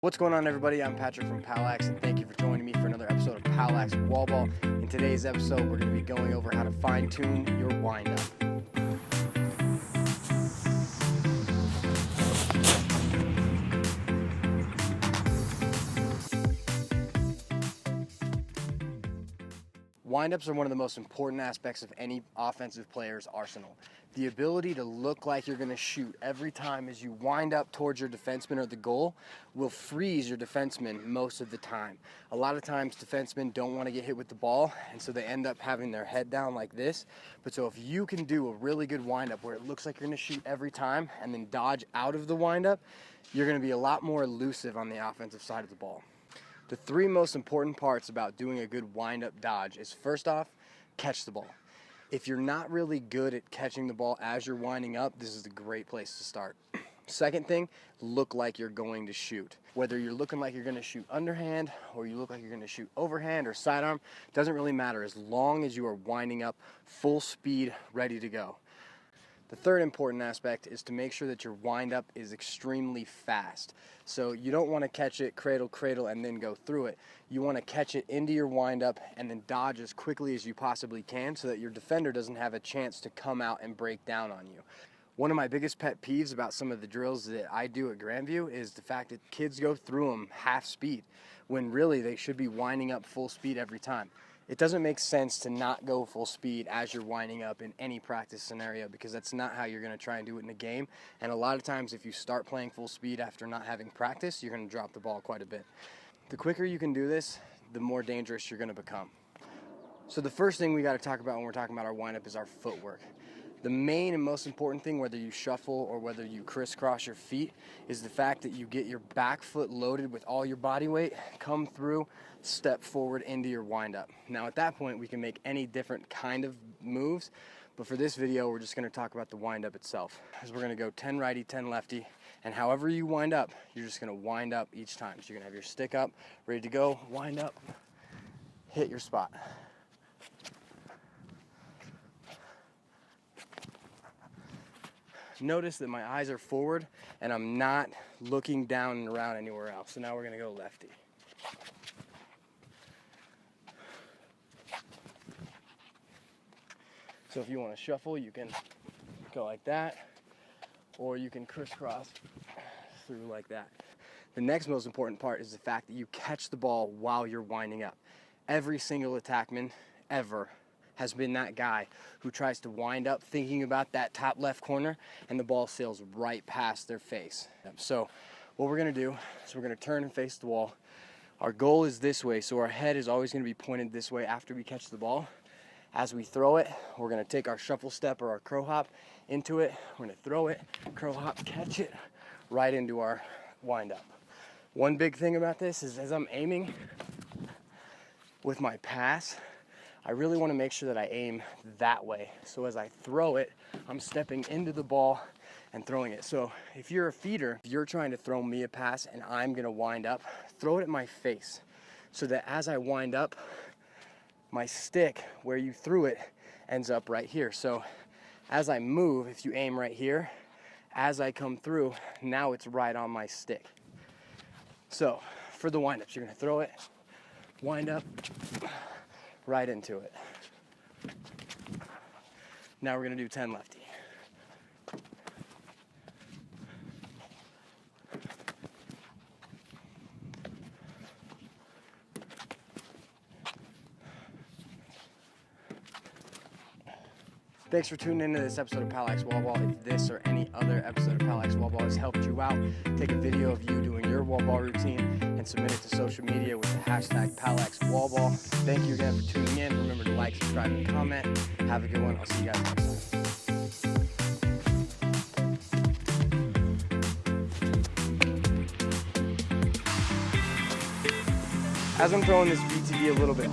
What's going on, everybody? I'm Patrick from POWLAX, and thank you for joining me for another episode of POWLAX Wall Ball. In today's episode, we're going to be going over how to fine-tune your wind-up. Wind-ups are one of the most important aspects of any offensive player's arsenal. The ability to look like you're going to shoot every time as you wind up towards your defenseman or the goal will freeze your defenseman most of the time. A lot of times defensemen don't want to get hit with the ball, and so they end up having their head down like this. But so if you can do a really good wind-up where it looks like you're going to shoot every time and then dodge out of the wind-up, you're going to be a lot more elusive on the offensive side of the ball. The three most important parts about doing a good wind-up dodge is, first off, catch the ball. If you're not really good at catching the ball as you're winding up, this is a great place to start. Second thing, look like you're going to shoot. Whether you're looking like you're going to shoot underhand or you look like you're going to shoot overhand or sidearm, doesn't really matter as long as you are winding up full speed, ready to go. The third important aspect is to make sure that your wind-up is extremely fast. So you don't want to catch it cradle, and then go through it. You want to catch it into your wind-up and then dodge as quickly as you possibly can so that your defender doesn't have a chance to come out and break down on you. One of my biggest pet peeves about some of the drills that I do at Grandview is the fact that kids go through them half speed, when really they should be winding up full speed every time. It doesn't make sense to not go full speed as you're winding up in any practice scenario, because that's not how you're going to try and do it in a game. And a lot of times if you start playing full speed after not having practice, you're going to drop the ball quite a bit. The quicker you can do this, the more dangerous you're going to become. So the first thing we got to talk about when we're talking about our windup is our footwork. The main and most important thing, whether you shuffle or whether you crisscross your feet, is the fact that you get your back foot loaded with all your body weight, come through, step forward into your windup. Now at that point we can make any different kind of moves, but for this video we're just going to talk about the windup itself. As we're going to go 10 righty, 10 lefty, and however you wind up, you're just going to wind up each time. So you're going to have your stick up, ready to go, wind up, hit your spot. Notice that my eyes are forward and I'm not looking down and around anywhere else. So now we're going to go lefty. So if you want to shuffle, you can go like that, or you can crisscross through like that. The next most important part is the fact that you catch the ball while you're winding up. Every single attackman ever has been that guy who tries to wind up thinking about that top left corner and the ball sails right past their face. So what we're going to do is we're going to turn and face the wall. Our goal is this way, so our head is always going to be pointed this way after we catch the ball. As we throw it, we're going to take our shuffle step or our crow hop into it. We're going to throw it, crow hop, catch it right into our wind up. One big thing about this is as I'm aiming with my pass, I really want to make sure that I aim that way. So as I throw it, I'm stepping into the ball and throwing it. So if you're a feeder, if you're trying to throw me a pass and I'm going to wind up, throw it at my face so that as I wind up, my stick where you threw it ends up right here. So as I move, if you aim right here, as I come through, now it's right on my stick. So for the wind-ups, you're going to throw it, wind up, right into it. Now we're going to do 10 lefty. Thanks for tuning into this episode of POWLAX Wall Ball. If this or any other episode of POWLAX Wall Ball has helped you out, take a video of you doing your wall ball routine and submit it to social media with the hashtag POWLAX Wall Ball. Thank you again for tuning in. Remember to like, subscribe, and comment. Have a good one. I'll see you guys next time. As I'm throwing this BTV a little bit